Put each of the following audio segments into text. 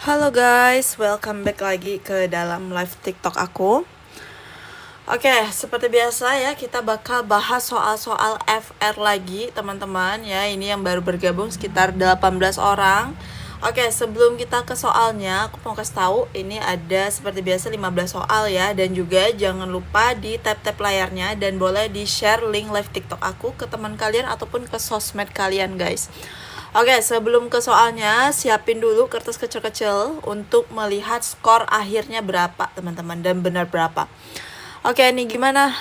Halo guys, welcome back lagi ke dalam live TikTok aku. Oke, seperti biasa ya, kita bakal bahas soal-soal FR lagi, teman-teman ya. Ini yang baru bergabung sekitar 18 orang. Oke, sebelum kita ke soalnya, aku mau kasih tahu ini ada seperti biasa 15 soal ya, dan juga jangan lupa di tap-tap layarnya dan boleh di-share link live TikTok aku ke teman kalian ataupun ke sosmed kalian, guys. Oke, sebelum ke soalnya, siapin dulu kertas kecil-kecil untuk melihat skor akhirnya berapa, teman-teman, dan benar berapa. Oke, nih gimana?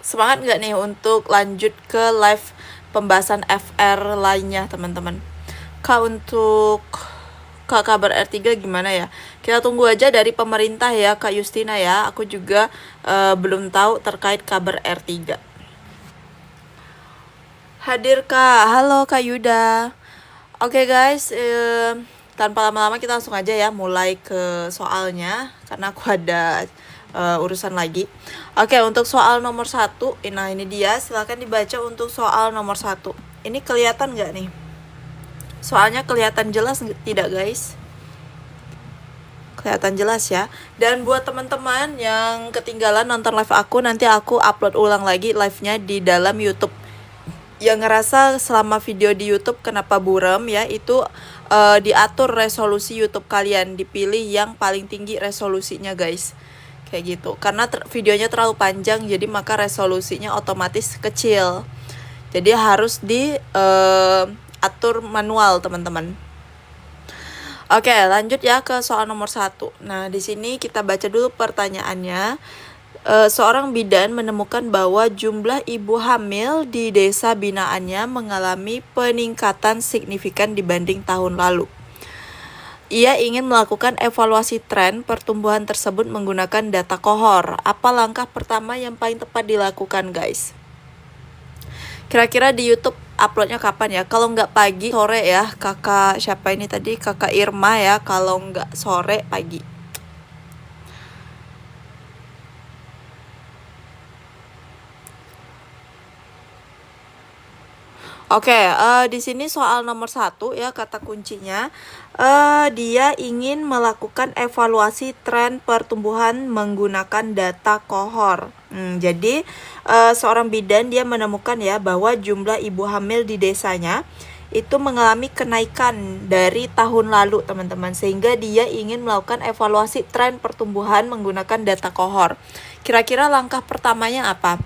Semangat nggak nih untuk lanjut ke live pembahasan FR lainnya, teman-teman? Kak, untuk Kak kabar R3 gimana ya? Kita tunggu aja dari pemerintah ya, Kak Justina ya. Aku juga belum tahu terkait kabar R3. Hadir Kak, halo Kak Yuda. Oke guys, tanpa lama-lama kita langsung aja ya mulai ke soalnya karena aku ada urusan lagi. Oke, untuk soal nomor 1, nah ini dia, silahkan dibaca untuk soal nomor 1. Ini kelihatan nggak nih? Soalnya kelihatan jelas tidak guys? Kelihatan jelas ya. Dan buat teman-teman yang ketinggalan nonton live aku, nanti aku upload ulang lagi live-nya di dalam YouTube. Yang ngerasa selama video di YouTube kenapa buram ya, itu diatur resolusi YouTube kalian, dipilih yang paling tinggi resolusinya guys, kayak gitu. Karena videonya terlalu panjang, jadi maka resolusinya otomatis kecil, jadi harus diatur manual teman-teman. Oke, lanjut ya ke soal nomor 1. Nah, di sini kita baca dulu pertanyaannya. Seorang bidan menemukan bahwa jumlah ibu hamil di desa binaannya mengalami peningkatan signifikan dibanding tahun lalu. Ia ingin melakukan evaluasi tren pertumbuhan tersebut menggunakan data kohor. Apa langkah pertama yang paling tepat dilakukan, guys? Kira-kira di YouTube uploadnya kapan ya? Kalau nggak pagi, sore ya. Kakak siapa ini tadi? Kakak Irma ya. Kalau nggak sore, pagi. Oke, di sini soal nomor 1 ya, kata kuncinya dia ingin melakukan evaluasi tren pertumbuhan menggunakan data kohor. Jadi seorang bidan dia menemukan ya bahwa jumlah ibu hamil di desanya itu mengalami kenaikan dari tahun lalu, teman-teman, sehingga dia ingin melakukan evaluasi tren pertumbuhan menggunakan data kohor. Kira-kira langkah pertamanya apa?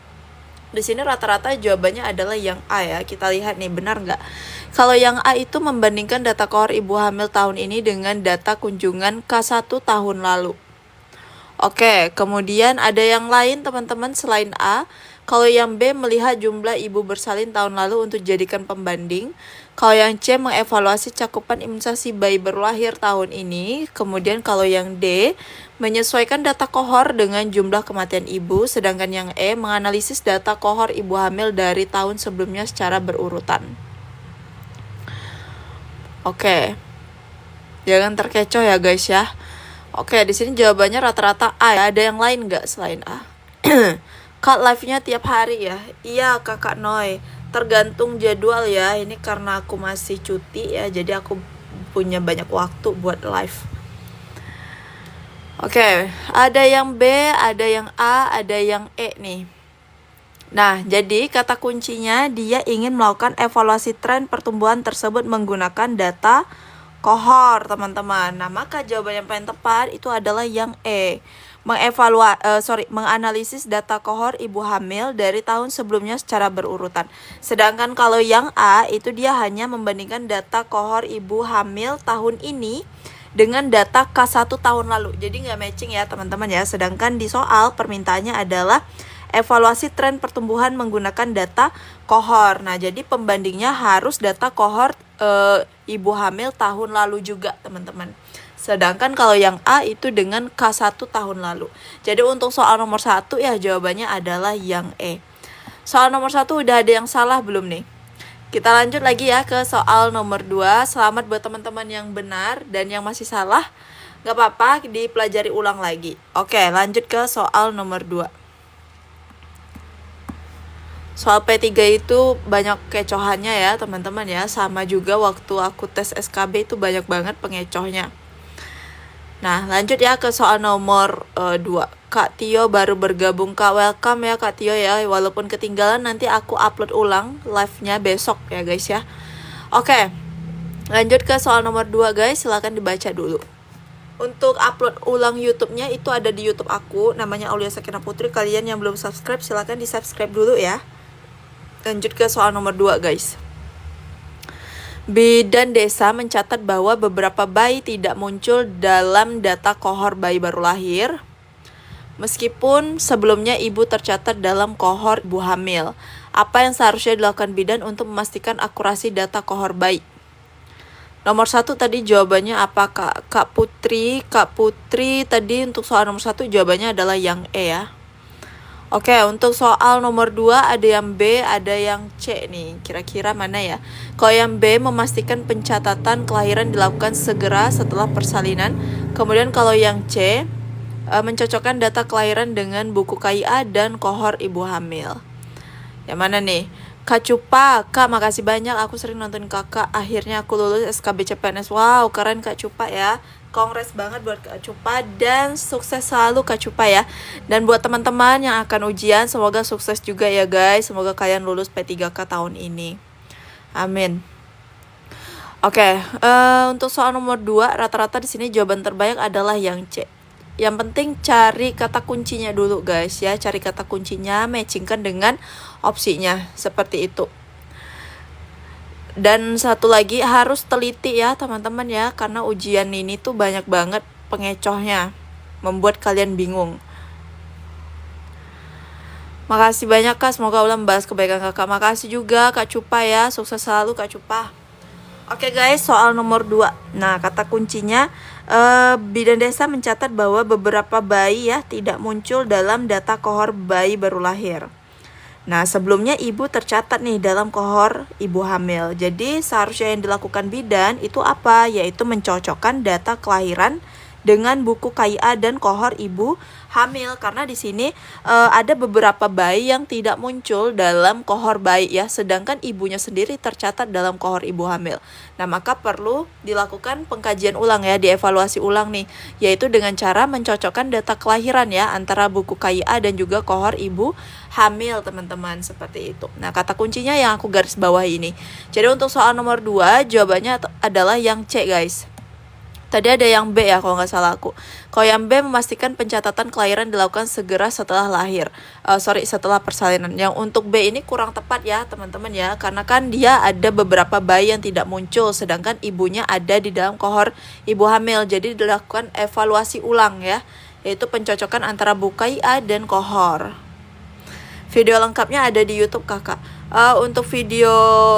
Di sini rata-rata jawabannya adalah yang A ya. Kita lihat nih, benar nggak? Kalau yang A itu membandingkan data kohor ibu hamil tahun ini dengan data kunjungan K1 tahun lalu. Oke, kemudian ada yang lain teman-teman selain A. Kalau yang B melihat jumlah ibu bersalin tahun lalu untuk jadikan pembanding. Kalau yang C mengevaluasi cakupan imunisasi bayi baru lahir tahun ini. Kemudian kalau yang D menyesuaikan data kohor dengan jumlah kematian ibu. Sedangkan yang E menganalisis data kohor ibu hamil dari tahun sebelumnya secara berurutan. Oke, jangan terkecoh ya guys ya. Oke, di sini jawabannya rata-rata A ya. Ada yang lain nggak selain A? Kak, live-nya tiap hari ya? Iya, Kakak Noy. Tergantung jadwal ya. Ini karena aku masih cuti ya, jadi aku punya banyak waktu buat live. Oke, ada yang B, ada yang A, ada yang E nih. Nah, jadi kata kuncinya dia ingin melakukan evaluasi tren pertumbuhan tersebut menggunakan data kohor, teman-teman. Nah, maka jawaban yang paling tepat itu adalah yang E. Menganalisis data kohor ibu hamil dari tahun sebelumnya secara berurutan. Sedangkan kalau yang A itu dia hanya membandingkan data kohor ibu hamil tahun ini dengan data K1 tahun lalu. Jadi nggak matching ya teman-teman ya. Sedangkan di soal permintaannya adalah evaluasi tren pertumbuhan menggunakan data kohor. Nah, jadi pembandingnya harus data kohor ibu hamil tahun lalu juga, teman-teman. Sedangkan kalau yang A itu dengan K1 tahun lalu. Jadi untuk soal nomor 1 ya jawabannya adalah yang E. Soal nomor 1 udah ada yang salah belum nih? Kita lanjut lagi ya ke soal nomor 2. Selamat buat teman-teman yang benar, dan yang masih salah gak apa-apa, dipelajari ulang lagi. Oke, lanjut ke soal nomor 2. Soal P3 itu banyak kecohannya ya teman-teman ya. Sama juga waktu aku tes SKB itu banyak banget pengecohnya. Nah lanjut ya ke soal nomor 2. Kak Tio baru bergabung Kak, welcome ya Kak Tio ya. Walaupun ketinggalan nanti aku upload ulang live-nya besok ya guys ya. Oke, lanjut ke soal nomor 2 guys, silahkan dibaca dulu. Untuk upload ulang YouTube-nya itu ada di YouTube aku, namanya Aulia Sakinah Putri. Kalian yang belum subscribe silahkan di subscribe dulu ya. Lanjut ke soal nomor 2 guys. Bidan Desa mencatat bahwa beberapa bayi tidak muncul dalam data kohor bayi baru lahir, meskipun sebelumnya ibu tercatat dalam kohor ibu hamil. Apa yang seharusnya dilakukan bidan untuk memastikan akurasi data kohor bayi? Nomor 1 tadi jawabannya apa Kak Putri? Kak Putri tadi untuk soal nomor 1 jawabannya adalah yang E ya. Oke, untuk soal nomor 2 ada yang B, ada yang C nih. Kira-kira mana ya? Kalau yang B memastikan pencatatan kelahiran dilakukan segera setelah persalinan. Kemudian kalau yang C mencocokkan data kelahiran dengan buku KIA dan kohor ibu hamil. Yang mana nih? Kak Cupa, Kak makasih banyak, aku sering nonton kakak, akhirnya aku lulus SKB CPNS. Wow, keren Kak Cupa ya. Kongres banget buat Kak Cupa dan sukses selalu Kak Cupa ya. Dan buat teman-teman yang akan ujian, semoga sukses juga ya guys. Semoga kalian lulus P3K tahun ini. Amin. Oke, untuk soal nomor 2, rata-rata di sini jawaban terbanyak adalah yang C. Yang penting cari kata kuncinya dulu guys ya. Cari kata kuncinya, matchingkan dengan opsinya. Seperti itu. Dan satu lagi harus teliti ya teman-teman ya. Karena ujian ini tuh banyak banget pengecohnya. Membuat kalian bingung. Makasih banyak Kak. Semoga Allah membahas kebaikan kakak. Makasih juga Kak Cupa ya. Sukses selalu Kak Cupa. Oke guys, soal nomor 2. Nah, kata kuncinya Bidan Desa mencatat bahwa beberapa bayi ya tidak muncul dalam data kohor bayi baru lahir. Nah, sebelumnya ibu tercatat nih dalam kohor ibu hamil. Jadi, seharusnya yang dilakukan bidan itu apa? Yaitu mencocokkan data kelahiran dengan buku KIA dan kohor ibu hamil, karena di sini ada beberapa bayi yang tidak muncul dalam kohor bayi ya, sedangkan ibunya sendiri tercatat dalam kohor ibu hamil. Nah, maka perlu dilakukan pengkajian ulang ya, dievaluasi ulang nih, yaitu dengan cara mencocokkan data kelahiran ya antara buku KIA dan juga kohor ibu hamil, teman-teman, seperti itu. Nah, kata kuncinya yang aku garis bawah ini. Jadi untuk soal nomor 2 jawabannya adalah yang C guys. Tadi ada yang B ya kalau nggak salah aku. Kalau yang B memastikan pencatatan kelahiran dilakukan segera setelah lahir. Setelah persalinan. Yang untuk B ini kurang tepat ya teman-teman ya. Karena kan dia ada beberapa bayi yang tidak muncul. Sedangkan ibunya ada di dalam kohor ibu hamil. Jadi dilakukan evaluasi ulang ya. Yaitu pencocokan antara buku KIA dan kohor. Video lengkapnya ada di YouTube kakak. Untuk video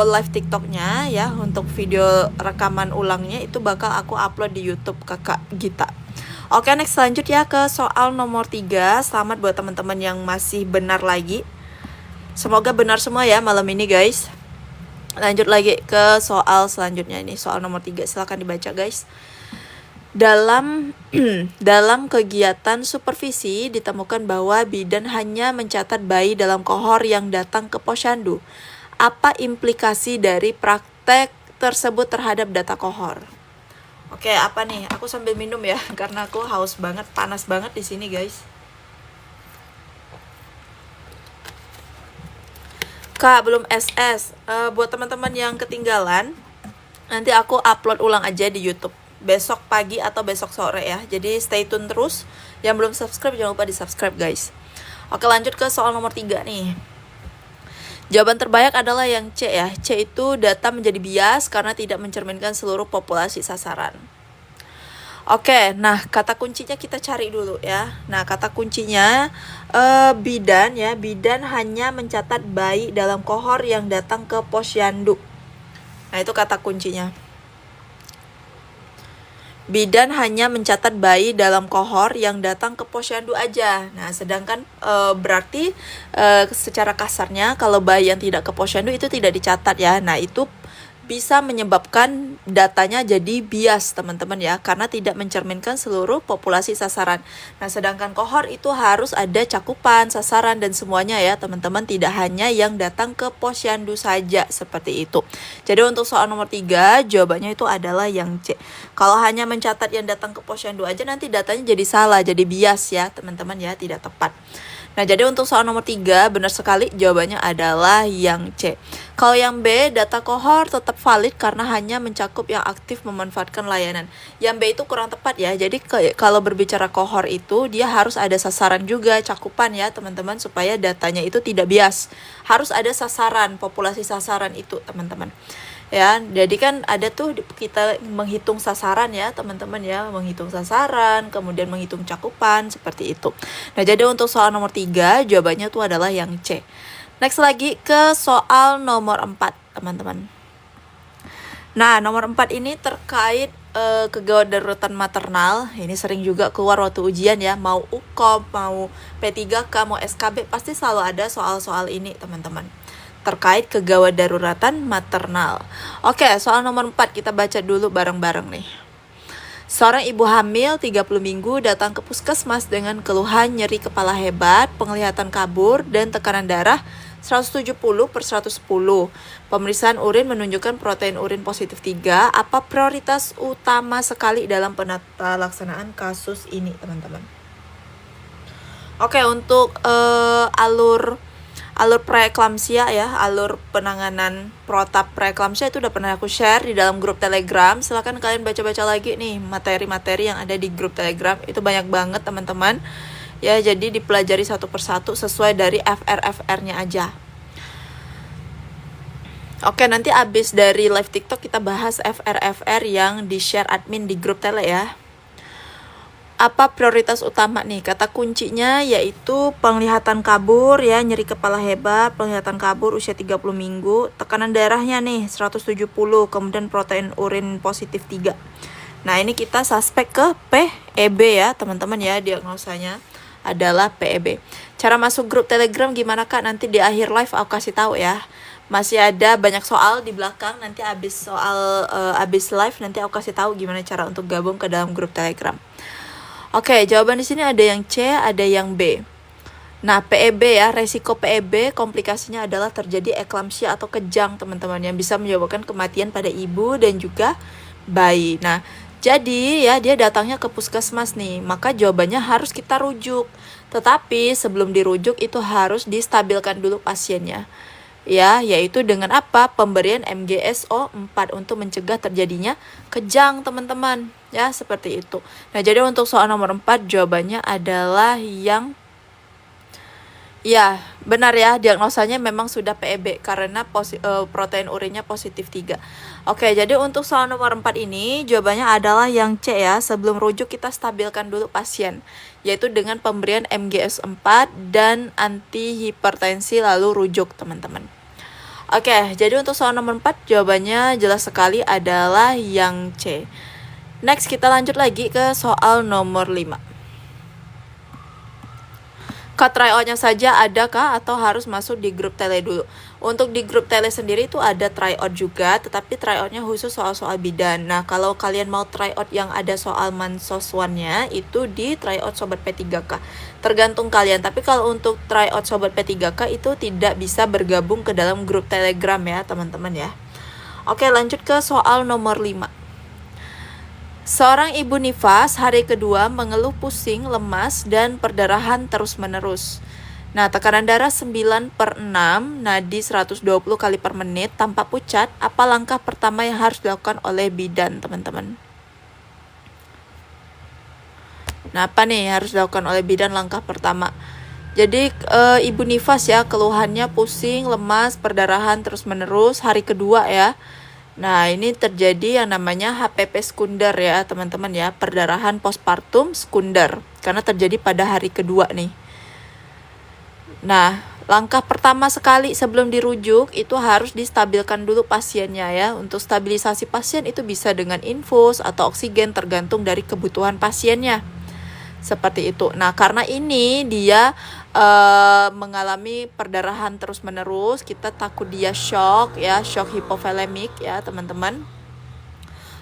live TikToknya ya, untuk video rekaman ulangnya itu bakal aku upload di YouTube kakak Gita. Oke, next lanjut ya ke soal nomor 3. Selamat buat teman-teman yang masih benar lagi. Semoga benar semua ya malam ini guys. Lanjut lagi ke soal selanjutnya ini, soal nomor 3. Silahkan dibaca guys. Dalam kegiatan supervisi ditemukan bahwa bidan hanya mencatat bayi dalam kohor yang datang ke posyandu. Apa implikasi dari praktek tersebut terhadap data kohor? Oke, apa nih? Aku sambil minum ya karena aku haus banget, panas banget di sini, guys. Kak, belum SS. Buat teman-teman yang ketinggalan, nanti aku upload ulang aja di YouTube. Besok pagi atau besok sore ya. Jadi stay tune terus. Yang belum subscribe jangan lupa di subscribe guys. Oke, lanjut ke soal nomor 3 nih. Jawaban terbanyak adalah yang C ya. C itu data menjadi bias karena tidak mencerminkan seluruh populasi sasaran. Oke, nah kata kuncinya kita cari dulu ya. Nah, kata kuncinya bidan ya. Bidan hanya mencatat bayi dalam kohor yang datang ke posyandu. Nah, itu kata kuncinya. Bidan hanya mencatat bayi dalam kohor yang datang ke posyandu aja. Nah, sedangkan berarti secara kasarnya kalau bayi yang tidak ke posyandu itu tidak dicatat ya. Nah, itu bisa menyebabkan datanya jadi bias teman-teman ya, karena tidak mencerminkan seluruh populasi sasaran. Nah sedangkan kohor itu harus ada cakupan, sasaran dan semuanya ya teman-teman, tidak hanya yang datang ke posyandu saja seperti itu. Jadi untuk soal nomor 3 jawabannya itu adalah yang C. Kalau hanya mencatat yang datang ke posyandu aja nanti datanya jadi salah, jadi bias ya teman-teman ya, tidak tepat. Nah, jadi untuk soal nomor 3, benar sekali jawabannya adalah yang C. Kalau yang B, data kohor tetap valid karena hanya mencakup yang aktif memanfaatkan layanan. Yang B itu kurang tepat ya. Jadi kalau berbicara kohor itu, dia harus ada sasaran juga, cakupan ya teman-teman, supaya datanya itu tidak bias. Harus ada sasaran, populasi sasaran itu teman-teman. Ya, jadi kan ada tuh kita menghitung sasaran ya teman-teman ya, menghitung sasaran, kemudian menghitung cakupan, seperti itu. Nah, jadi untuk soal nomor 3 jawabannya tuh adalah yang C. Next lagi ke soal nomor 4 teman-teman. Nah, nomor 4 ini terkait kegawat daruratan maternal. Ini sering juga keluar waktu ujian ya, mau UKOM, mau P3K, mau SKB, pasti selalu ada soal-soal ini teman-teman, terkait kegawat daruratan maternal. Oke, soal nomor 4 kita baca dulu bareng-bareng nih. Seorang ibu hamil 30 minggu datang ke puskesmas dengan keluhan nyeri kepala hebat, penglihatan kabur, dan tekanan darah 170/110. Pemeriksaan urin menunjukkan protein urin positif 3. Apa prioritas utama sekali dalam penata laksanaan kasus ini, teman-teman? Oke, untuk alur preeklamsia ya, alur penanganan protap preeklamsia itu udah pernah aku share di dalam grup Telegram. Silahkan kalian baca-baca lagi nih materi-materi yang ada di grup Telegram. Itu banyak banget teman-teman. Ya, jadi dipelajari satu persatu sesuai dari FR-FR-nya aja. Oke, nanti abis dari live TikTok kita bahas FR-FR yang di-share admin di grup Tele ya. Apa prioritas utama nih? Kata kuncinya yaitu penglihatan kabur ya, nyeri kepala hebat, penglihatan kabur usia 30 minggu, tekanan darahnya nih 170, kemudian protein urin positif 3. Nah, ini kita suspek ke PEB ya, teman-teman ya, diagnosanya adalah PEB. Cara masuk grup Telegram gimana Kak? Nanti di akhir live aku kasih tahu ya. Masih ada banyak soal di belakang, nanti abis live nanti aku kasih tahu gimana cara untuk gabung ke dalam grup Telegram. Oke, jawaban di sini ada yang C, ada yang B. Nah, PEB ya, resiko PEB komplikasinya adalah terjadi eklamsia atau kejang, teman-teman, yang bisa menyebabkan kematian pada ibu dan juga bayi. Nah, jadi ya dia datangnya ke puskesmas nih, maka jawabannya harus kita rujuk. Tetapi sebelum dirujuk itu harus distabilkan dulu pasiennya. Ya, yaitu dengan apa? Pemberian MGSO 4 untuk mencegah terjadinya kejang, teman-teman. Ya, seperti itu. Nah, jadi untuk soal nomor 4 jawabannya adalah yang ya, benar ya, diagnosanya memang sudah PEB karena protein urinnya positif 3. Oke, jadi untuk soal nomor 4 ini jawabannya adalah yang C ya. Sebelum rujuk kita stabilkan dulu pasien, yaitu dengan pemberian MGS 4 dan antihipertensi lalu rujuk, teman-teman. Oke, jadi untuk soal nomor 4 jawabannya jelas sekali adalah yang C. Next kita lanjut lagi ke soal nomor 5. Tryout-nya saja adakah atau harus masuk di grup Tele dulu? Untuk di grup Tele sendiri itu ada tryout juga, tetapi tryout-nya khusus soal-soal bidan. Nah, kalau kalian mau tryout yang ada soal Mansos 1-nya itu di tryout Sobat P3K. Tergantung kalian, tapi kalau untuk tryout Sobat P3K itu tidak bisa bergabung ke dalam grup Telegram ya, teman-teman ya. Oke, lanjut ke soal nomor 5. Seorang ibu nifas hari kedua mengeluh pusing, lemas, dan perdarahan terus-menerus. Nah, tekanan darah 9/6, nadi 120 kali per menit tanpa pucat. Apa langkah pertama yang harus dilakukan oleh bidan, teman-teman? Nah, apa nih harus dilakukan oleh bidan langkah pertama? Jadi, ibu nifas ya, keluhannya pusing, lemas, perdarahan terus-menerus hari kedua ya. Nah, ini terjadi yang namanya HPP sekunder ya, teman-teman ya, perdarahan postpartum sekunder, karena terjadi pada hari kedua nih. Nah, langkah pertama sekali sebelum dirujuk itu harus distabilkan dulu pasiennya ya. Untuk stabilisasi pasien itu bisa dengan infus atau oksigen tergantung dari kebutuhan pasiennya. Seperti itu. Nah, karena ini dia mengalami perdarahan terus-menerus, kita takut dia shock ya, shock hipovolemik ya teman-teman,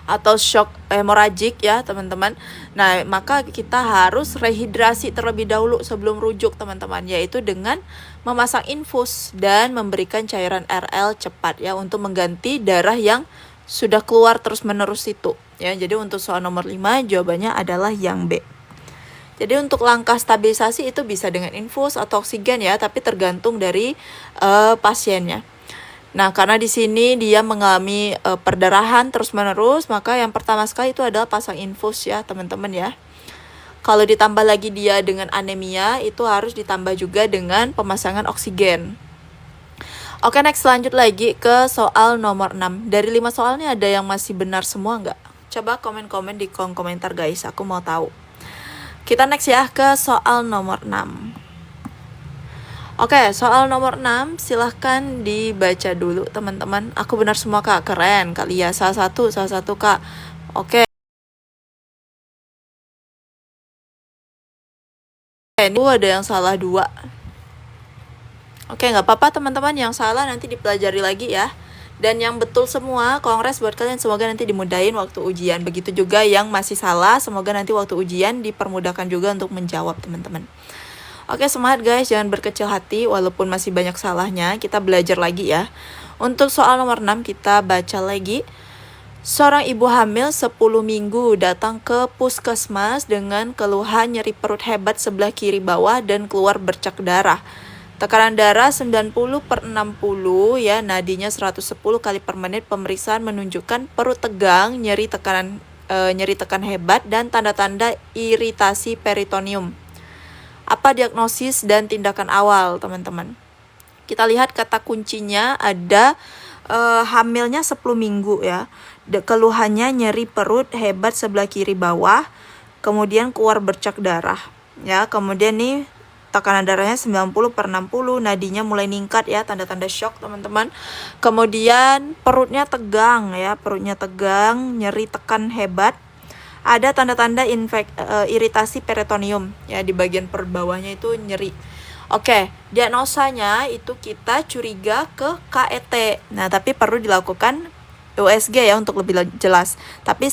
atau shock hemoragik ya teman-teman. Nah, maka kita harus rehidrasi terlebih dahulu sebelum rujuk teman-teman, yaitu dengan memasang infus dan memberikan cairan RL cepat ya untuk mengganti darah yang sudah keluar terus-menerus itu ya. Jadi untuk soal nomor 5 jawabannya adalah yang B. Jadi untuk langkah stabilisasi itu bisa dengan infus atau oksigen ya, tapi tergantung dari pasiennya. Nah, karena di sini dia mengalami perdarahan terus-menerus, maka yang pertama sekali itu adalah pasang infus ya, teman-teman ya. Kalau ditambah lagi dia dengan anemia, itu harus ditambah juga dengan pemasangan oksigen. Oke, next lanjut lagi ke soal nomor 6. Dari 5 soal ini ada yang masih benar semua nggak? Coba komen-komen di kolom komentar guys, aku mau tahu. Kita next ya ke soal nomor 6. Oke, soal nomor 6 silahkan dibaca dulu teman-teman. Aku benar semua kak, keren kali ya, salah satu kak. Oke, ini ada yang salah 2. Oke, nggak apa-apa teman-teman, yang salah nanti dipelajari lagi ya. Dan yang betul semua, kongres buat kalian, semoga nanti dimudahin waktu ujian. Begitu juga yang masih salah, semoga nanti waktu ujian dipermudahkan juga untuk menjawab teman-teman. Oke, semangat guys, jangan berkecil hati walaupun masih banyak salahnya, kita belajar lagi ya. Untuk soal nomor 6 kita baca lagi. Seorang ibu hamil 10 minggu datang ke puskesmas dengan keluhan nyeri perut hebat sebelah kiri bawah dan keluar bercak darah. Tekanan darah 90/60 ya, nadinya 110 kali per menit. Pemeriksaan menunjukkan perut tegang, nyeri tekan hebat dan tanda-tanda iritasi peritoneum. Apa diagnosis dan tindakan awal teman-teman? Kita lihat kata kuncinya ada hamilnya 10 minggu ya. Keluhannya nyeri perut hebat sebelah kiri bawah, kemudian keluar bercak darah ya. Kemudian nih tekanan darahnya 90/60, nadinya mulai ningkat ya, tanda-tanda shock teman-teman. Kemudian perutnya tegang ya, perutnya tegang, nyeri tekan hebat. Ada tanda-tanda iritasi peritoneum ya, di bagian perut bawahnya itu nyeri. Oke, diagnosanya itu kita curiga ke KET. Nah, tapi perlu dilakukan USG ya untuk lebih jelas. Tapi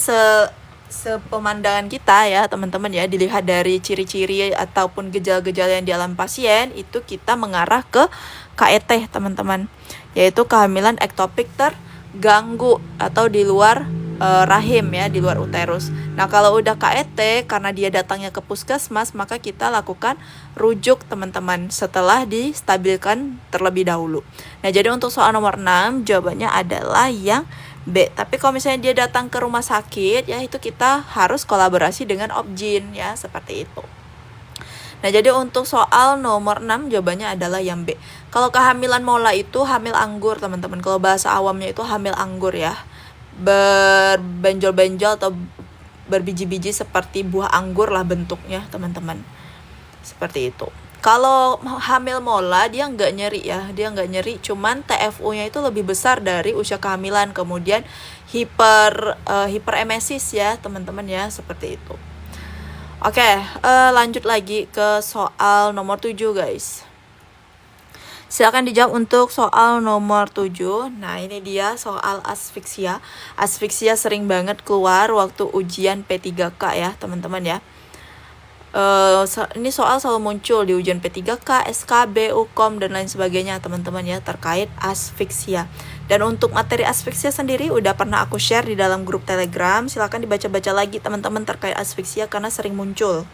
sepemandangan kita ya teman-teman ya, dilihat dari ciri-ciri ataupun gejala-gejala yang dialami pasien, itu kita mengarah ke KET teman-teman, yaitu kehamilan ektopik terganggu atau di luar rahim ya, di luar uterus. Nah, kalau udah KET karena dia datangnya ke puskesmas, maka kita lakukan rujuk teman-teman setelah distabilkan terlebih dahulu. Nah, jadi untuk soal nomor 6 jawabannya adalah yang B. Tapi kalau misalnya dia datang ke rumah sakit ya, itu kita harus kolaborasi dengan Obgyn ya, seperti itu. Nah, jadi untuk soal nomor 6 jawabannya adalah yang B. Kalau kehamilan mola itu hamil anggur teman-teman. Kalau bahasa awamnya itu hamil anggur ya, berbenjol-benjol atau berbiji-biji seperti buah anggur lah bentuknya teman-teman, seperti itu. Kalau hamil mola dia nggak nyeri ya, dia nggak nyeri, cuman TFU-nya itu lebih besar dari usia kehamilan, kemudian hiperemesis ya teman-teman ya, seperti itu. Oke, lanjut lagi ke soal nomor 7 guys. Silakan dijawab untuk soal nomor 7. Nah, ini dia soal asfiksia. Asfiksia sering banget keluar waktu ujian P3K ya, teman-teman ya. Ini soal selalu muncul di ujian P3K, SKB, UKOM, dan lain sebagainya, teman-teman ya, terkait asfiksia. Dan untuk materi asfiksia sendiri udah pernah aku share di dalam grup Telegram. Silakan dibaca-baca lagi teman-teman terkait asfiksia karena sering muncul.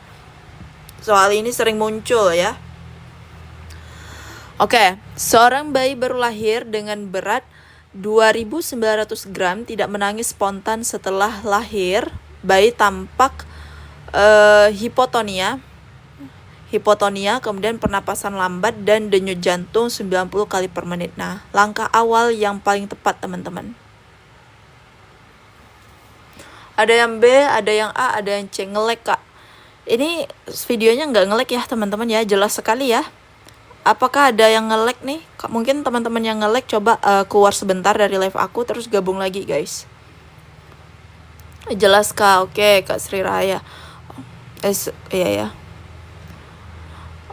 Soal ini sering muncul ya. Oke, seorang bayi baru lahir dengan berat 2.900 gram tidak menangis spontan setelah lahir. Bayi tampak hipotonia, kemudian pernapasan lambat dan denyut jantung 90 kali per menit. Nah, langkah awal yang paling tepat teman-teman. Ada yang B, ada yang A, ada yang C. Ngelek kak. Ini videonya nggak ngelek ya teman-teman ya, jelas sekali ya. Apakah ada yang nge-lag nih? Mungkin teman-teman yang nge-lag coba keluar sebentar dari live aku terus gabung lagi guys. Jelas kak, oke Kak Sri Raya. Iya ya.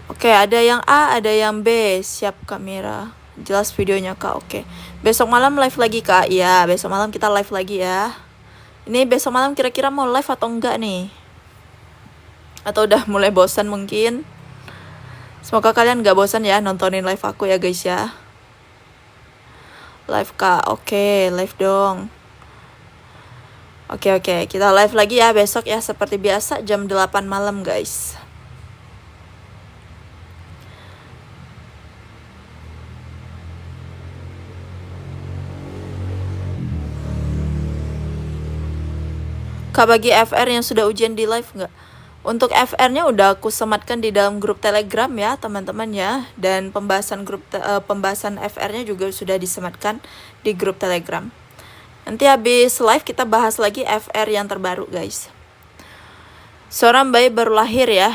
Oke, ada yang A, ada yang B. Siap kamera. Jelas videonya Kak. Oke. Besok malam live lagi Kak. Iya, besok malam kita live lagi ya. Ini besok malam kira-kira mau live atau enggak nih? Atau udah mulai bosan mungkin? Semoga kalian gak bosan ya nontonin live aku ya guys ya. Live Kak. Oke, live dong. Oke, kita live lagi ya besok ya seperti biasa jam 8 malam guys. Kak, bagi FR yang sudah ujian di live nggak? Untuk FR-nya udah aku sematkan di dalam grup Telegram ya teman-teman ya. Dan pembahasan FR-nya juga sudah disematkan di grup Telegram. Nanti habis live kita bahas lagi FR yang terbaru guys. Seorang bayi baru lahir ya.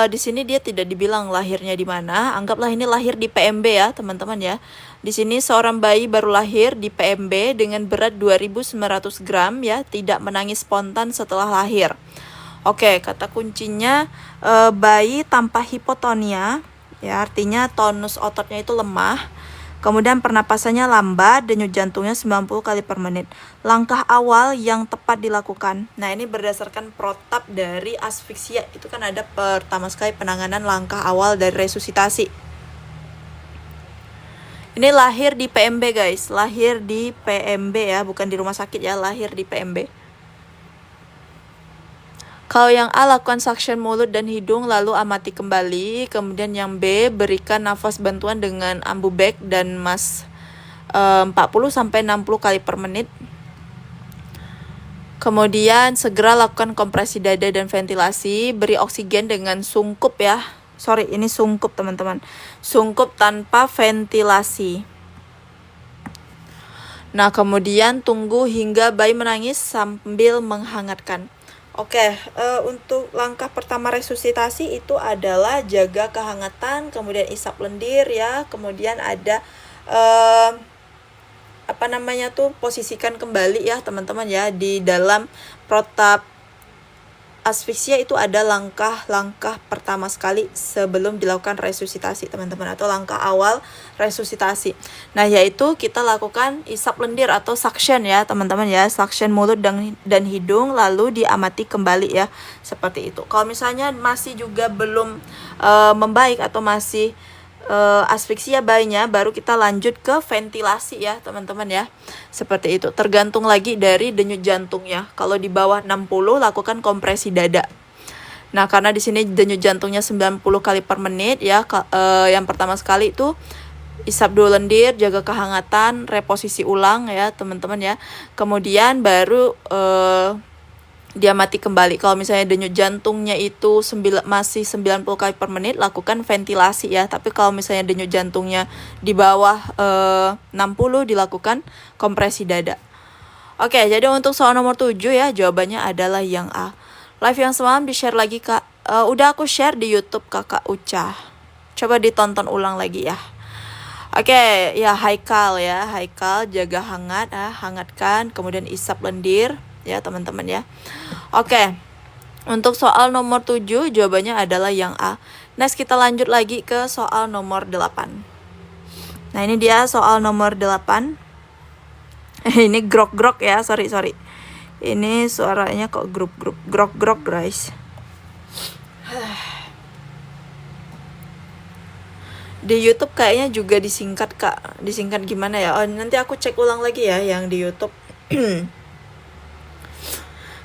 Di sini dia tidak dibilang lahirnya di mana. Anggaplah ini lahir di PMB ya teman-teman ya. Di sini seorang bayi baru lahir di PMB dengan berat 2.900 gram ya. Tidak menangis spontan setelah lahir. Oke, kata kuncinya bayi tanpa hipotonia ya, artinya tonus ototnya itu lemah. Kemudian pernapasannya lambat, denyut jantungnya 90 kali per menit. Langkah awal yang tepat dilakukan. Nah, ini berdasarkan protap dari asfiksia. Itu kan ada pertama sekali penanganan langkah awal dari resusitasi. Ini lahir di PMB guys, lahir di PMB ya, bukan di rumah sakit ya, lahir di PMB. Kalau yang A, lakukan suction mulut dan hidung lalu amati kembali. Kemudian yang B, berikan nafas bantuan dengan ambubek dan mas 40-60 kali per menit. Kemudian segera lakukan kompresi dada dan ventilasi. Beri oksigen dengan sungkup ya. Sorry, ini sungkup teman-teman. Sungkup tanpa ventilasi. Nah, kemudian tunggu hingga bayi menangis sambil menghangatkan. Oke, untuk langkah pertama resusitasi itu adalah jaga kehangatan, kemudian isap lendir ya, kemudian ada posisikan kembali ya teman-teman ya. Di dalam protap asfiksia itu ada langkah-langkah pertama sekali sebelum dilakukan resusitasi teman-teman, atau langkah awal resusitasi. Nah, yaitu kita lakukan isap lendir atau suction ya teman-teman ya, suction mulut dan hidung lalu diamati kembali ya, seperti itu. Kalau misalnya masih juga belum membaik atau masih asfiksia bayinya, baru kita lanjut ke ventilasi ya teman-teman ya, seperti itu. Tergantung lagi dari denyut jantungnya. Kalau di bawah 60 lakukan kompresi dada. Nah, karena di sini denyut jantungnya 90 kali per menit ya, yang pertama sekali itu isap dulu lendir, jaga kehangatan, reposisi ulang ya teman-teman ya. Kemudian baru diamati kembali. Kalau misalnya denyut jantungnya itu masih 90 kali per menit, lakukan ventilasi ya. Tapi kalau misalnya denyut jantungnya di bawah 60, dilakukan kompresi dada. Oke, jadi untuk soal nomor 7 ya, jawabannya adalah yang A. Live yang semalam di-share lagi Kak. Udah aku share di YouTube Kakak Uca. Coba ditonton ulang lagi ya. Oke, ya Haikal ya. Haikal jaga hangat ya, hangatkan, kemudian isap lendir ya teman-teman ya. Oke, untuk soal nomor 7 jawabannya adalah yang A. Next kita lanjut lagi ke soal nomor 8. Nah, ini dia soal nomor 8. Ini grok-grok ya, sorry. Ini suaranya kok grup-grup, grok-grok guys. Di YouTube kayaknya juga disingkat Kak. Disingkat gimana ya? Oh, nanti aku cek ulang lagi ya yang di YouTube.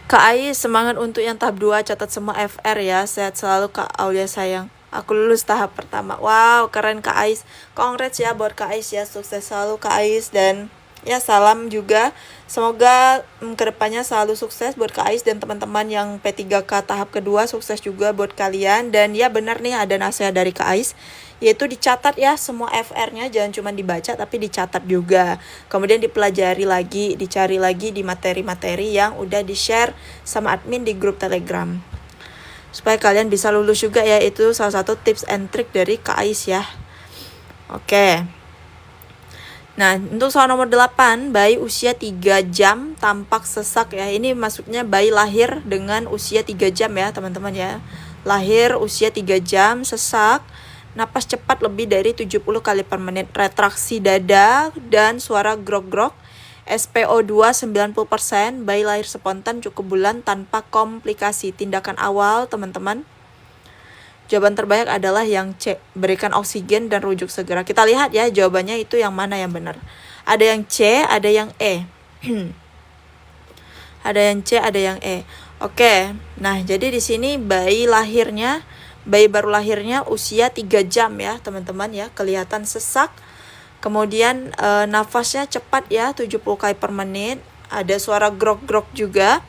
Kak Ais, semangat untuk yang tahap 2, catat semua FR ya. Sehat selalu Kak Aulia sayang. Aku lulus tahap pertama. Wow, keren Kak Ais. Congrats ya buat Kak Ais ya. Sukses selalu Kak Ais. Dan ya salam juga. Semoga kedepannya selalu sukses buat Kak Ais dan teman-teman yang P3K tahap kedua. Sukses juga buat kalian. Dan ya benar nih, ada nasihat dari Kak Ais, yaitu dicatat ya semua FR-nya, jangan cuma dibaca tapi dicatat juga. Kemudian dipelajari lagi, dicari lagi di materi-materi yang udah di-share sama admin di grup Telegram. Supaya kalian bisa lulus juga ya, itu salah satu tips and trick dari Kak Ais ya. Oke. Nah, untuk soal nomor 8, bayi usia 3 jam tampak sesak ya. Ini maksudnya bayi lahir dengan usia 3 jam ya teman-teman ya. Lahir usia 3 jam, sesak. napas cepat lebih dari 70 kali per menit, retraksi dada dan suara grok-grok, SPO2 90%, bayi lahir spontan cukup bulan tanpa komplikasi. Tindakan awal teman-teman. Jawaban terbanyak adalah yang C, berikan oksigen dan rujuk segera. Kita lihat ya jawabannya itu yang mana yang benar. Ada yang C, ada yang E. Ada yang C, ada yang E. Oke, nah jadi di sini bayi baru lahirnya usia 3 jam ya teman-teman ya. Kelihatan sesak. Kemudian nafasnya cepat ya, 70 kali per menit. Ada suara grok-grok juga.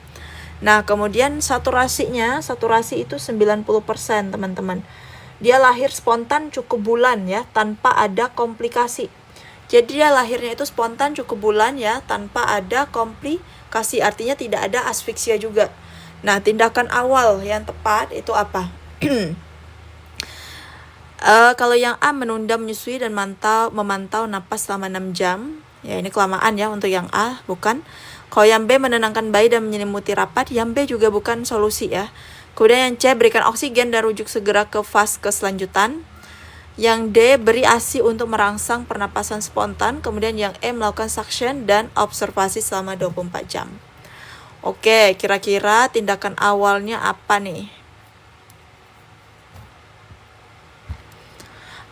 Nah, kemudian saturasi itu 90% teman-teman. Dia lahir spontan cukup bulan ya, tanpa ada komplikasi. Jadi dia lahirnya itu spontan cukup bulan ya, tanpa ada komplikasi. Artinya tidak ada asfiksia juga. Nah, tindakan awal yang tepat itu apa? Kalau yang A, menunda menyusui dan memantau napas selama 6 jam. Ya, ini kelamaan ya untuk yang A, bukan. Kalau yang B, menenangkan bayi dan menyelimuti rapat, yang B juga bukan solusi ya. Kemudian yang C, berikan oksigen dan rujuk segera ke fase keselanjutan. Yang D, beri ASI untuk merangsang pernapasan spontan. Kemudian yang E, melakukan suction dan observasi selama 24 jam. Oke, kira-kira tindakan awalnya apa nih?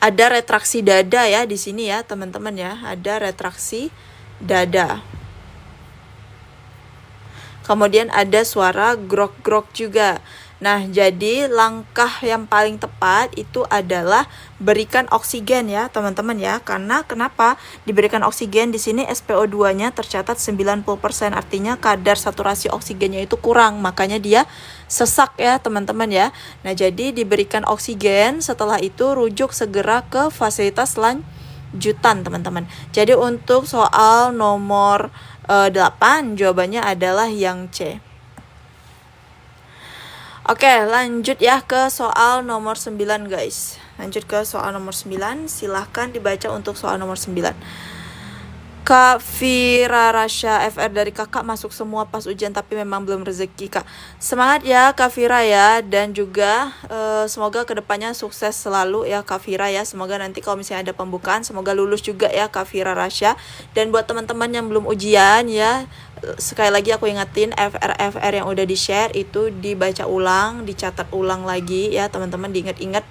Ada retraksi dada ya di sini ya teman-teman ya. Ada retraksi dada. Kemudian ada suara grok-grok juga. Nah, jadi langkah yang paling tepat itu adalah berikan oksigen ya, teman-teman ya. Karena kenapa diberikan oksigen di sini SPO2-nya tercatat 90%, artinya kadar saturasi oksigennya itu kurang, makanya dia sesak ya, teman-teman ya. Nah, jadi diberikan oksigen, setelah itu rujuk segera ke fasilitas lanjutan, teman-teman. Jadi untuk soal nomor 8 jawabannya adalah yang C. Oke, lanjut ya ke soal nomor 9 guys. Lanjut ke soal nomor 9. Silahkan dibaca untuk soal nomor 9. Kak Fira Rasya FR dari kakak masuk semua pas ujian tapi memang belum rezeki kak. Semangat ya Kak Fira ya, dan juga semoga kedepannya sukses selalu ya Kak Fira ya. Semoga nanti kalau misalnya ada pembukaan semoga lulus juga ya Kak Fira Rasya. Dan buat teman-teman yang belum ujian ya, sekali lagi aku ingetin FR yang udah di share itu dibaca ulang, dicatat ulang lagi ya teman-teman, diingat-ingat.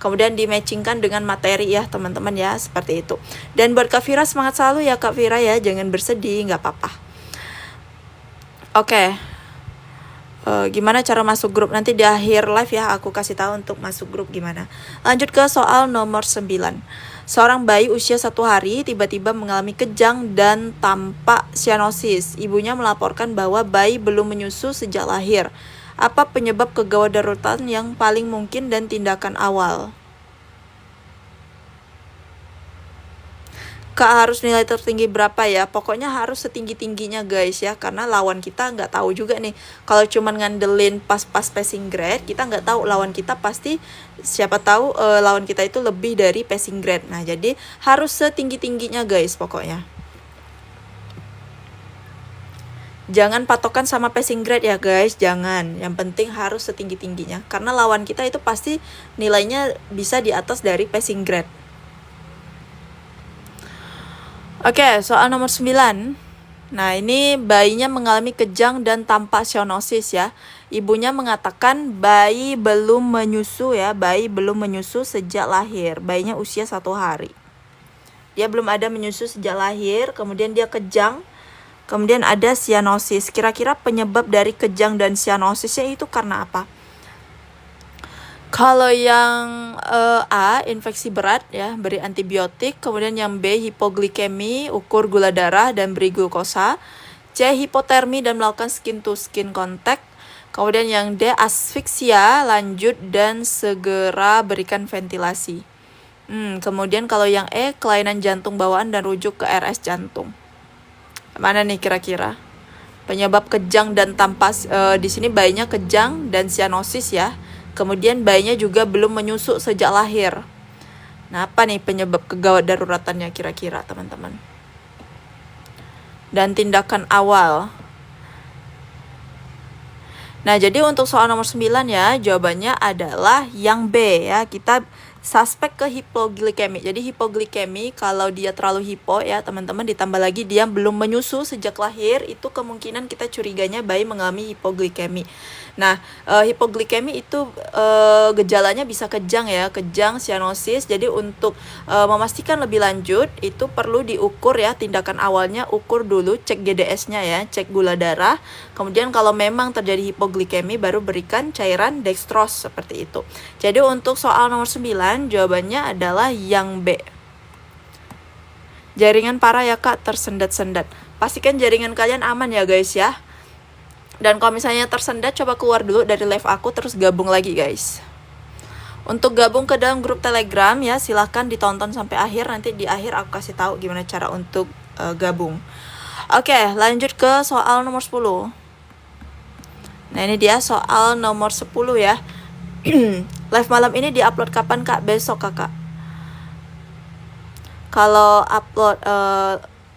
Kemudian dimatchingkan dengan materi ya teman-teman ya, seperti itu. Dan buat Kak Fira semangat selalu ya Kak Fira ya, jangan bersedih, nggak apa-apa. Oke. Gimana cara masuk grup? Nanti di akhir live ya aku kasih tahu untuk masuk grup gimana. Lanjut ke soal nomor 9. Seorang bayi usia 1 hari tiba-tiba mengalami kejang dan tampak cyanosis. Ibunya melaporkan bahwa bayi belum menyusu sejak lahir. Apa penyebab kegawat daruratan yang paling mungkin dan tindakan awal? Kak, harus nilai tertinggi berapa ya? Pokoknya harus setinggi-tingginya guys ya, karena lawan kita nggak tahu juga nih. Kalau cuman ngandelin pas-pas passing grade, kita nggak tahu lawan kita pasti, siapa tahu lawan kita itu lebih dari passing grade. Nah, jadi harus setinggi-tingginya guys pokoknya. Jangan patokan sama passing grade ya guys, jangan. Yang penting harus setinggi-tingginya, karena lawan kita itu pasti nilainya bisa di atas dari passing grade. Oke, soal nomor 9. Nah, ini bayinya mengalami kejang dan tampak cyanosis ya. Ibunya mengatakan bayi belum menyusu ya, bayi belum menyusu sejak lahir. Bayinya usia 1 hari. Dia belum ada menyusu sejak lahir, kemudian dia kejang. Kemudian ada cyanosis. Kira-kira penyebab dari kejang dan cyanosisnya itu karena apa? Kalau yang A, infeksi berat ya, beri antibiotik. Kemudian yang B, hipoglikemi, ukur gula darah dan beri glukosa. C, hipotermi dan melakukan skin to skin contact. Kemudian yang D, asfiksia, lanjut dan segera berikan ventilasi. Kemudian kalau yang E, kelainan jantung bawaan dan rujuk ke RS jantung. Mana nih kira-kira? Penyebab kejang dan tampak di sini bayinya kejang dan cyanosis ya. Kemudian bayinya juga belum menyusu sejak lahir. Nah, apa nih penyebab kegawat daruratannya kira-kira teman-teman? Dan tindakan awal. Nah, jadi untuk soal nomor 9 ya, jawabannya adalah yang B ya. Kita suspek ke hipoglikemi. Jadi hipoglikemi kalau dia terlalu hipo ya teman-teman, ditambah lagi dia belum menyusu sejak lahir, itu kemungkinan kita curiganya bayi mengalami hipoglikemi. Nah, hipoglikemi itu gejalanya bisa kejang ya, kejang, sianosis. Jadi untuk memastikan lebih lanjut itu perlu diukur ya, tindakan awalnya ukur dulu, cek GDS-nya ya, cek gula darah. Kemudian kalau memang terjadi hipoglikemi baru berikan cairan dextrose seperti itu. Jadi untuk soal nomor 9 jawabannya adalah yang B. Jaringan parah ya Kak, tersendat-sendat. Pastikan jaringan kalian aman ya guys ya. Dan kalau misalnya tersendat, coba keluar dulu dari live aku terus gabung lagi guys. Untuk gabung ke dalam grup Telegram ya, silahkan ditonton sampai akhir. Nanti di akhir aku kasih tahu gimana cara untuk gabung. Oke, lanjut ke soal nomor 10. Nah, ini dia soal nomor 10 ya. Live malam ini diupload kapan Kak? Besok Kakak. Kalau upload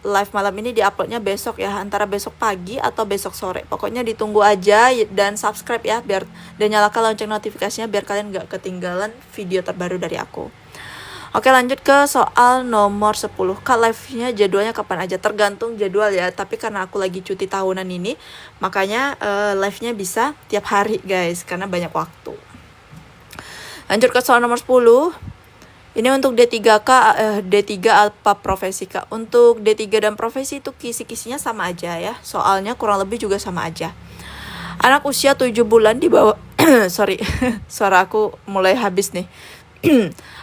live malam ini diuploadnya besok ya, antara besok pagi atau besok sore. Pokoknya ditunggu aja dan subscribe ya, biar dan nyalakan lonceng notifikasinya biar kalian gak ketinggalan video terbaru dari aku. Oke, lanjut ke soal nomor 10. Kak, live-nya jadwalnya kapan aja? Tergantung jadwal ya, tapi karena aku lagi cuti tahunan ini, makanya live-nya bisa tiap hari guys, karena banyak waktu. Lanjut ke soal nomor 10. Ini untuk D3 Kak, D3 apa profesi Kak? Untuk D3 dan profesi itu kisi-kisinya sama aja ya. Soalnya kurang lebih juga sama aja. Anak usia 7 bulan di bawah sorry, suara aku mulai habis nih.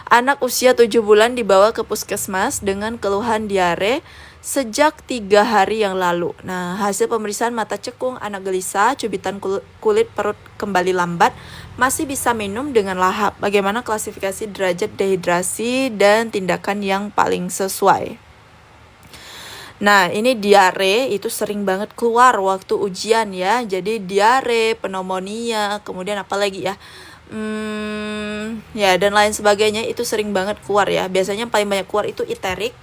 Anak usia 7 bulan dibawa ke puskesmas dengan keluhan diare sejak 3 hari yang lalu. Nah, hasil pemeriksaan mata cekung, anak gelisah, cubitan kulit perut kembali lambat, masih bisa minum dengan lahap. Bagaimana klasifikasi derajat dehidrasi dan tindakan yang paling sesuai? Nah, ini diare itu sering banget keluar waktu ujian ya. Jadi diare, pneumonia, kemudian apa lagi ya? Ya dan lain sebagainya itu sering banget keluar ya. Biasanya yang paling banyak keluar itu iterik,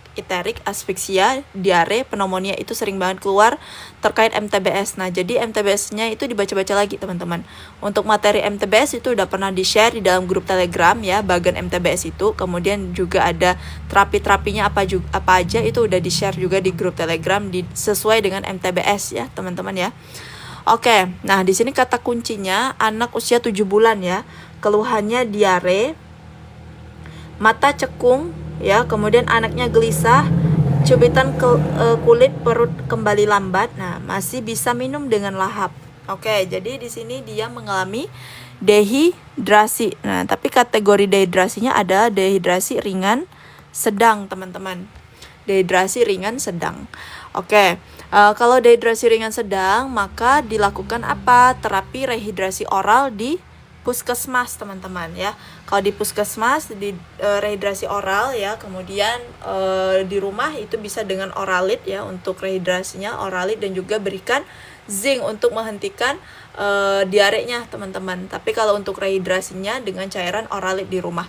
asfiksia, diare, pneumonia itu sering banget keluar terkait MTBS. Nah, jadi MTBS-nya itu dibaca-baca lagi teman-teman. Untuk materi MTBS itu udah pernah di-share di dalam grup Telegram ya, bagian MTBS itu. Kemudian juga ada terapi-terapinya apa aja itu udah di-share juga di grup Telegram sesuai dengan MTBS ya, teman-teman ya. Oke, nah di sini kata kuncinya anak usia 7 bulan ya. Keluhannya diare, mata cekung ya, kemudian anaknya gelisah, cubitan kulit perut kembali lambat. Nah, masih bisa minum dengan lahap. Oke, jadi di sini dia mengalami dehidrasi. Nah, tapi kategori dehidrasinya ada dehidrasi ringan sedang, teman-teman. Dehidrasi ringan sedang. Oke. Kalau dehidrasi ringan sedang, maka dilakukan apa? Terapi rehidrasi oral di puskesmas, teman-teman ya. Kalau di puskesmas di rehidrasi oral ya, kemudian di rumah itu bisa dengan Oralit ya untuk rehidrasinya, Oralit, dan juga berikan zinc untuk menghentikan diarenya, teman-teman. Tapi kalau untuk rehidrasinya dengan cairan Oralit di rumah.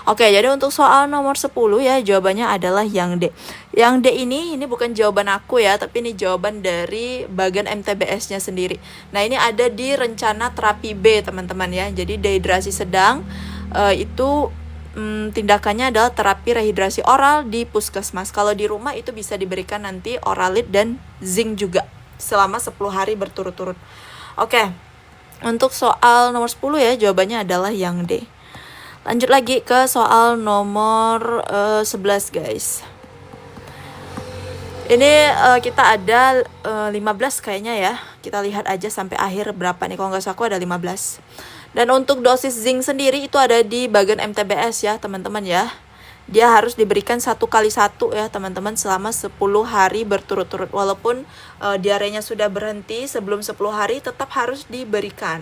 Oke, jadi untuk soal nomor 10 ya, jawabannya adalah yang D. Yang D ini bukan jawaban aku ya, tapi ini jawaban dari bagian MTBS-nya sendiri. Nah, ini ada di rencana terapi B, teman-teman ya. Jadi dehidrasi sedang itu tindakannya adalah terapi rehidrasi oral di puskesmas. Kalau di rumah itu bisa diberikan nanti Oralit dan zinc juga selama 10 hari berturut-turut. Oke, untuk soal nomor 10 ya, jawabannya adalah yang D. Lanjut lagi ke soal nomor 11 guys. Ini kita ada 15 kayaknya ya. Kita lihat aja sampai akhir berapa nih. Kalau nggak salah aku ada 15. Dan untuk dosis zinc sendiri itu ada di bagian MTBS ya teman-teman ya. Dia harus diberikan 1 kali 1 ya teman-teman selama 10 hari berturut-turut. Walaupun diarenya sudah berhenti sebelum 10 hari tetap harus diberikan.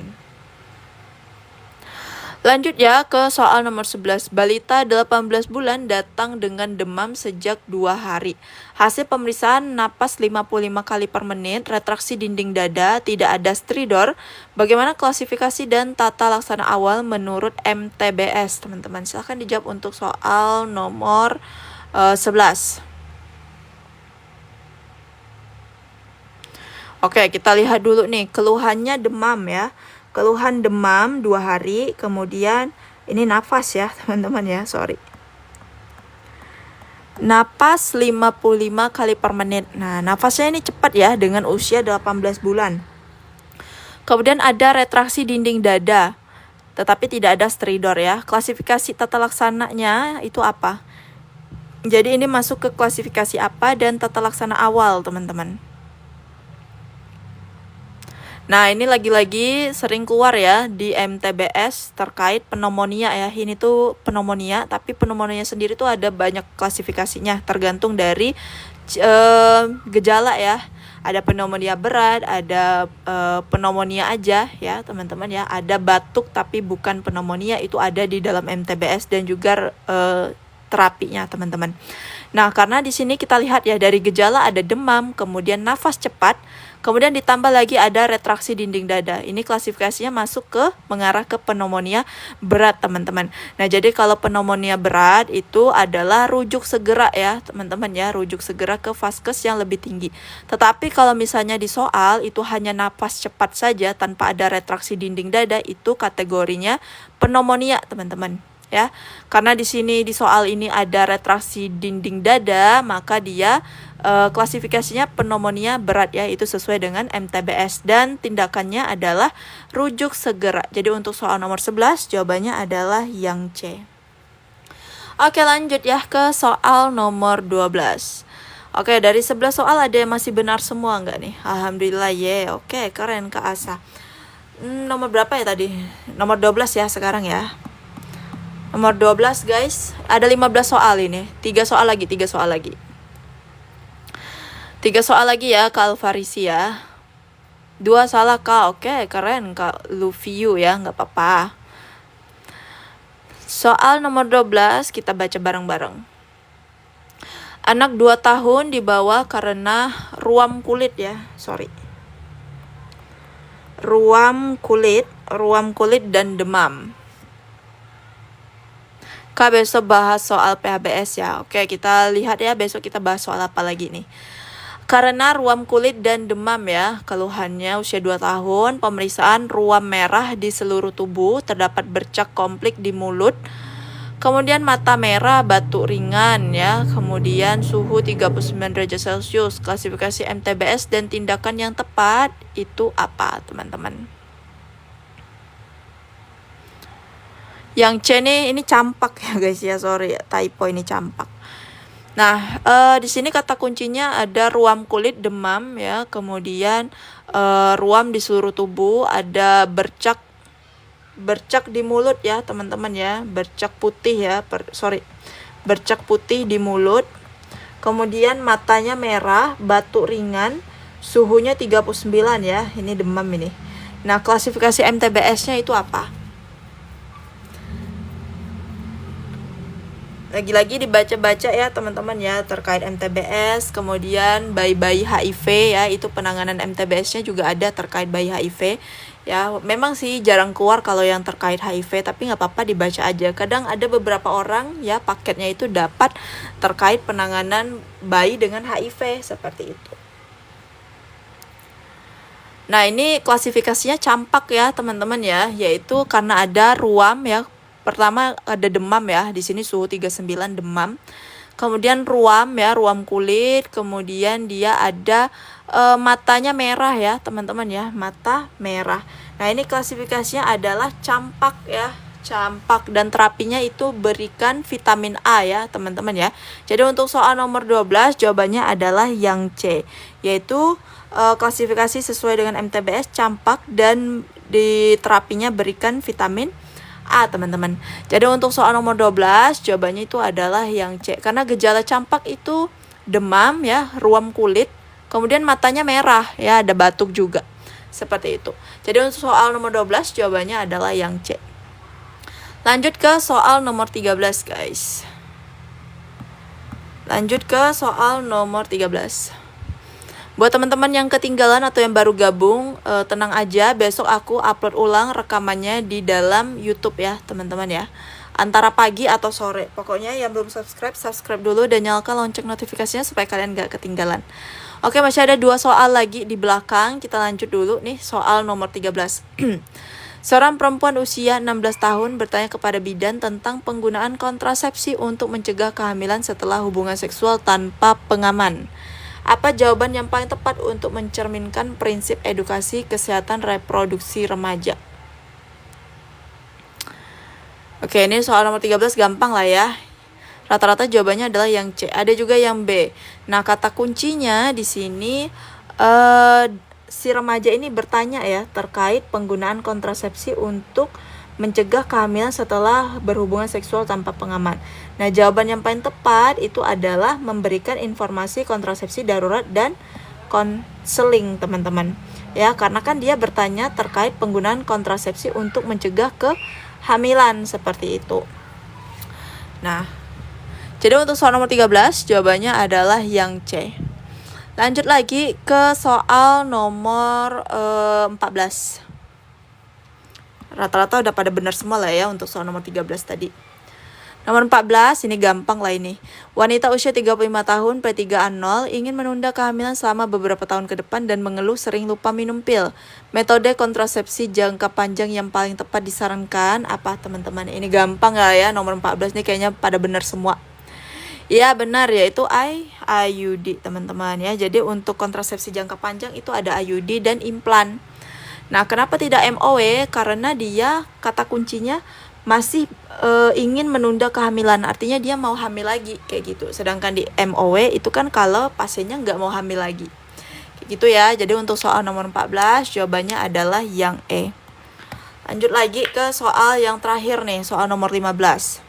Lanjut ya ke soal nomor 11. Balita 18 bulan datang dengan demam sejak 2 hari. Hasil pemeriksaan napas 55 kali per menit, retraksi dinding dada, tidak ada stridor. Bagaimana klasifikasi dan tata laksana awal menurut MTBS? Teman-teman silahkan dijawab untuk soal nomor 11. Oke, kita lihat dulu nih keluhannya demam ya. Keluhan demam 2 hari, kemudian Ini nafas ya teman-teman ya, sorry. Napas 55 kali per menit. Nah, nafasnya ini cepat ya dengan usia 18 bulan. Kemudian ada retraksi dinding dada, tetapi tidak ada stridor ya. Klasifikasi tata laksananya itu apa? Jadi ini masuk ke klasifikasi apa dan tata laksana awal, teman-teman. Nah, ini lagi-lagi sering keluar ya di MTBS terkait pneumonia ya. Ini tuh pneumonia, tapi pneumonia sendiri tuh ada banyak klasifikasinya tergantung dari gejala ya. Ada pneumonia berat, ada pneumonia aja ya, teman-teman ya. Ada batuk tapi bukan pneumonia, itu ada di dalam MTBS dan juga terapinya, teman-teman. Nah, karena di sini kita lihat ya dari gejala ada demam, kemudian nafas cepat, kemudian ditambah lagi ada retraksi dinding dada. Ini klasifikasinya masuk ke mengarah ke pneumonia berat, teman-teman. Nah, jadi kalau pneumonia berat itu adalah rujuk segera ya, teman-teman ya, rujuk segera ke vaskes yang lebih tinggi. Tetapi kalau misalnya di soal itu hanya napas cepat saja tanpa ada retraksi dinding dada, itu kategorinya pneumonia, teman-teman. Ya, karena di sini di soal ini ada retraksi dinding dada, maka dia klasifikasinya pneumonia berat ya, itu sesuai dengan MTBS dan tindakannya adalah rujuk segera. Jadi untuk soal nomor 11 jawabannya adalah yang C. Oke, lanjut ya ke soal nomor 12. Oke, dari 11 soal ada yang masih benar semua nggak nih? Alhamdulillah ya. Oke, keren Kak Asa. Nomor berapa ya tadi? Nomor 12 ya sekarang ya. Nomor 12 guys, ada 15 soal ini. 3 soal lagi. 3 soal lagi ya, Kak Alfarisia. 2 salah Kak, oke keren Kak Lufiu ya, nggak apa-apa. Soal nomor 12 kita baca bareng-bareng. Anak 2 tahun dibawa karena ruam kulit ya, ruam kulit dan demam. Kak, besok bahas soal PHBS ya. Oke, kita lihat ya besok kita bahas soal apa lagi nih. Karena ruam kulit dan demam ya, keluhannya usia 2 tahun, pemeriksaan ruam merah di seluruh tubuh, terdapat bercak komplik di mulut, kemudian mata merah, batuk ringan ya, kemudian suhu 39 derajat Celcius. Klasifikasi MTBS dan tindakan yang tepat itu apa, teman-teman? Yang C ini campak ya guys ya, sorry ya, typo ini campak. Nah, di sini kata kuncinya ada ruam kulit, demam ya, kemudian ruam di seluruh tubuh, ada bercak di mulut ya teman-teman ya, bercak putih ya, bercak putih di mulut, kemudian matanya merah, batuk ringan, suhunya 39 ya, ini demam ini. Nah, klasifikasi MTBS-nya itu apa? Lagi-lagi dibaca-baca ya teman-teman ya terkait MTBS, kemudian bayi-bayi HIV ya, itu penanganan MTBS-nya juga ada terkait bayi HIV ya. Memang sih jarang keluar kalau yang terkait HIV, tapi nggak apa-apa dibaca aja. Kadang ada beberapa orang ya paketnya itu dapat terkait penanganan bayi dengan HIV seperti itu. Nah, ini klasifikasinya campak ya teman-teman ya, yaitu karena ada ruam ya. Pertama ada demam ya, di sini suhu 39 demam. Kemudian ruam ya, ruam kulit, kemudian dia ada matanya merah ya, teman-teman ya, mata merah. Nah, ini klasifikasinya adalah campak ya, campak, dan terapinya itu berikan vitamin A ya, teman-teman ya. Jadi untuk soal nomor 12 jawabannya adalah yang C, yaitu klasifikasi sesuai dengan MTBS campak dan di terapinya berikan vitamin A, teman-teman. Jadi untuk soal nomor 12 jawabannya itu adalah yang C, karena gejala campak itu demam ya, ruam kulit, kemudian matanya merah ya, ada batuk juga. Seperti itu. Jadi untuk soal nomor 12 jawabannya adalah yang C. Lanjut ke soal nomor 13 guys. Lanjut ke soal nomor 13. Buat teman-teman yang ketinggalan atau yang baru gabung, tenang aja, besok aku upload ulang rekamannya di dalam YouTube ya teman-teman ya. Antara pagi atau sore. Pokoknya yang belum subscribe dulu dan nyalakan lonceng notifikasinya supaya kalian gak ketinggalan. Oke, masih ada 2 soal lagi di belakang. Kita lanjut dulu nih soal nomor 13. Seorang perempuan usia 16 tahun bertanya kepada bidan tentang penggunaan kontrasepsi untuk mencegah kehamilan setelah hubungan seksual tanpa pengaman. Apa jawaban yang paling tepat untuk mencerminkan prinsip edukasi kesehatan reproduksi remaja? Oke, ini soal nomor 13 gampang lah ya. Rata-rata jawabannya adalah yang C. Ada juga yang B. Nah, kata kuncinya di sini si remaja ini bertanya ya terkait penggunaan kontrasepsi untuk mencegah kehamilan setelah berhubungan seksual tanpa pengaman. Nah, jawaban yang paling tepat itu adalah memberikan informasi kontrasepsi darurat dan konseling, teman-teman. Ya, karena kan dia bertanya terkait penggunaan kontrasepsi untuk mencegah kehamilan seperti itu. Nah, jadi untuk soal nomor 13 jawabannya adalah yang C. Lanjut lagi ke soal nomor 14. Rata-rata udah pada benar semua lah ya untuk soal nomor 13 tadi. Nomor 14, ini gampang lah ini. Wanita usia 35 tahun P3A0 ingin menunda kehamilan selama beberapa tahun ke depan dan mengeluh sering lupa minum pil. Metode kontrasepsi jangka panjang yang paling tepat disarankan apa, teman-teman? Ini gampang lah ya, nomor 14 nih kayaknya pada benar semua. Ya benar, yaitu IUD, teman-teman ya. Jadi untuk kontrasepsi jangka panjang itu ada IUD dan implan. Nah, kenapa tidak MOW? Karena dia kata kuncinya masih ingin menunda kehamilan, artinya dia mau hamil lagi kayak gitu. Sedangkan di MOW itu kan kalau pasiennya nggak mau hamil lagi kayak gitu ya. Jadi untuk soal nomor 14 jawabannya adalah yang E. Lanjut lagi ke soal yang terakhir nih, soal nomor 15.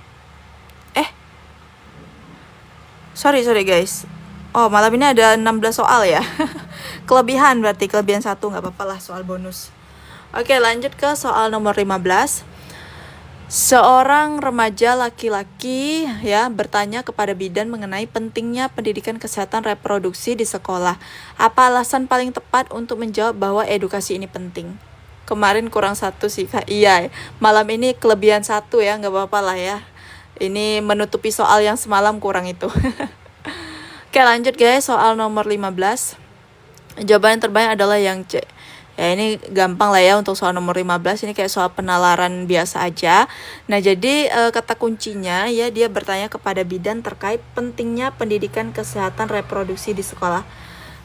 Sorry guys. Oh, malam ini ada 16 soal ya. Kelebihan berarti, kelebihan 1, nggak apa-apa lah, soal bonus. Oke, lanjut ke soal nomor 15. Seorang remaja laki-laki ya bertanya kepada bidan mengenai pentingnya pendidikan kesehatan reproduksi di sekolah. Apa alasan paling tepat untuk menjawab bahwa edukasi ini penting? Kemarin kurang 1 sih Kak. Iya, malam ini kelebihan 1 ya, nggak apa-apa lah ya. Ini menutupi soal yang semalam kurang itu. Oke, lanjut guys, soal nomor 15. Jawaban yang terbaik adalah yang C. Ya, ini gampang lah ya untuk soal nomor 15. Ini kayak soal penalaran biasa aja. Nah, jadi kata kuncinya ya, dia bertanya kepada bidan terkait pentingnya pendidikan kesehatan reproduksi di sekolah.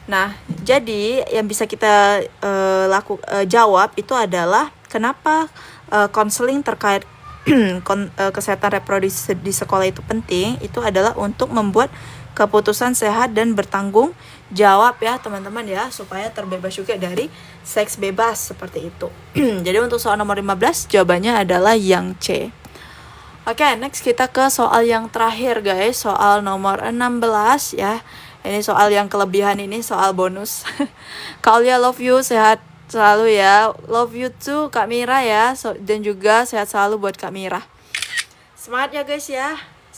Nah, jadi yang bisa kita jawab itu adalah kenapa konseling terkait kesehatan reproduksi di sekolah itu penting. Itu adalah untuk membuat keputusan sehat dan bertanggung jawab ya teman-teman ya, supaya terbebas juga dari seks bebas seperti itu. Jadi untuk soal nomor 15 jawabannya adalah yang C. Oke, next kita ke soal yang terakhir guys, soal nomor 16 ya. Ini soal yang kelebihan, ini soal bonus. Kak Aulia love you, sehat selalu ya. Love you too Kak Mira ya. Dan juga sehat selalu buat Kak Mira. Semangat ya guys ya.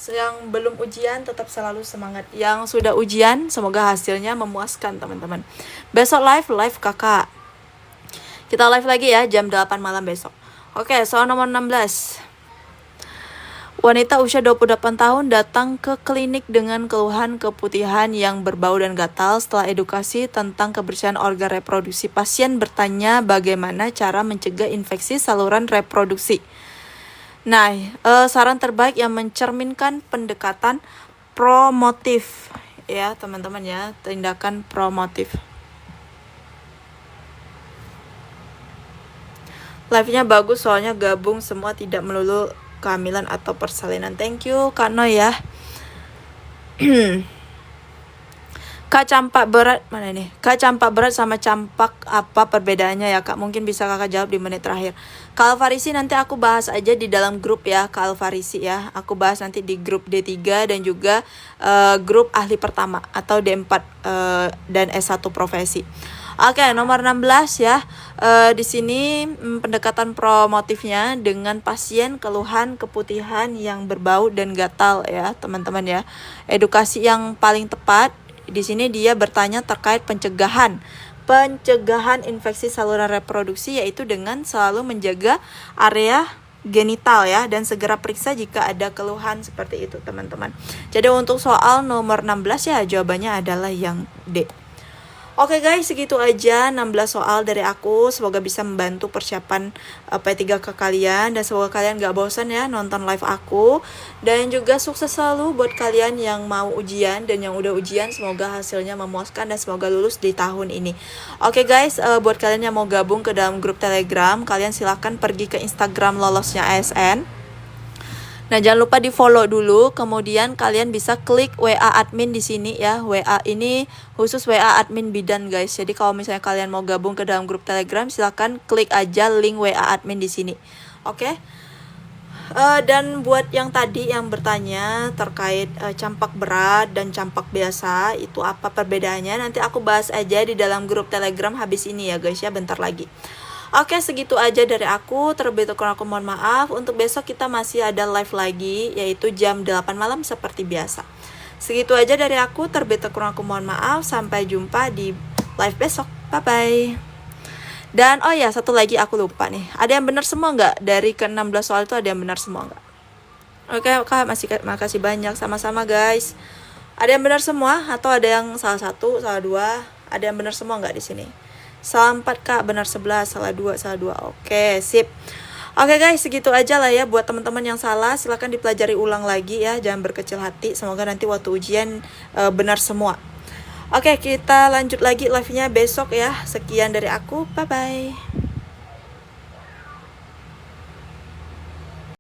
Yang belum ujian tetap selalu semangat. Yang sudah ujian semoga hasilnya memuaskan teman-teman. Besok live kakak. Kita live lagi ya jam 8 malam besok. Oke, soal nomor 16. Wanita usia 28 tahun datang ke klinik dengan keluhan keputihan yang berbau dan gatal. Setelah edukasi tentang kebersihan organ reproduksi, pasien bertanya bagaimana cara mencegah infeksi saluran reproduksi. Nah, saran terbaik yang mencerminkan pendekatan promotif ya teman-teman ya, tindakan promotif. Live-nya bagus soalnya gabung semua, tidak melulu kehamilan atau persalinan. Thank you Kak No ya. Kak, campak berat mana nih? Kak, campak berat sama campak apa perbedaannya ya Kak? Mungkin bisa Kakak jawab di menit terakhir. Kak Alfarisi nanti aku bahas aja di dalam grup ya Kak Alfarisi ya. Aku bahas nanti di grup D3 dan juga grup ahli pertama atau D4 dan S1 profesi. Oke, nomor 16 ya. Di sini pendekatan promotifnya dengan pasien keluhan keputihan yang berbau dan gatal ya, teman-teman ya. Edukasi yang paling tepat di sini dia bertanya terkait pencegahan infeksi saluran reproduksi, yaitu dengan selalu menjaga area genital ya, dan segera periksa jika ada keluhan seperti itu teman-teman. Jadi untuk soal nomor 16 ya jawabannya adalah yang D. Oke guys, segitu aja 16 soal dari aku. Semoga bisa membantu persiapan P3K kalian. Dan semoga kalian gak bosan ya nonton live aku. Dan juga sukses selalu buat kalian yang mau ujian. Dan yang udah ujian, semoga hasilnya memuaskan. Dan semoga lulus di tahun ini. Oke guys, buat kalian yang mau gabung ke dalam grup Telegram, kalian silahkan pergi ke Instagram lolosnya ASN. Nah, jangan lupa di-follow dulu, kemudian kalian bisa klik WA admin di sini ya. WA ini khusus WA admin bidan, guys. Jadi kalau misalnya kalian mau gabung ke dalam grup Telegram, silahkan klik aja link WA admin di sini. Oke? Dan buat yang tadi yang bertanya terkait campak berat dan campak biasa, itu apa perbedaannya? Nanti aku bahas aja di dalam grup Telegram habis ini ya, guys ya, bentar lagi. Oke, segitu aja dari aku. Terlebih kurang aku mohon maaf. Untuk besok kita masih ada live lagi, yaitu jam 8 malam seperti biasa. Segitu aja dari aku. Terlebih kurang aku mohon maaf. Sampai jumpa di live besok. Bye-bye. Dan oh ya, satu lagi aku lupa nih. Ada yang benar semua nggak? Dari ke-16 soal itu ada yang benar semua nggak? Oke, Kak, makasih banyak. Sama-sama, guys. Ada yang benar semua? Atau ada yang salah satu, salah dua? Ada yang benar semua nggak di sini? Salah 4 Kak, benar 11, salah 2, salah 2. Oke, sip. Oke guys, segitu aja lah ya. Buat teman-teman yang salah, silahkan dipelajari ulang lagi ya. Jangan berkecil hati, semoga nanti waktu ujian benar semua. Oke, kita lanjut lagi live-nya besok ya. Sekian dari aku, bye-bye.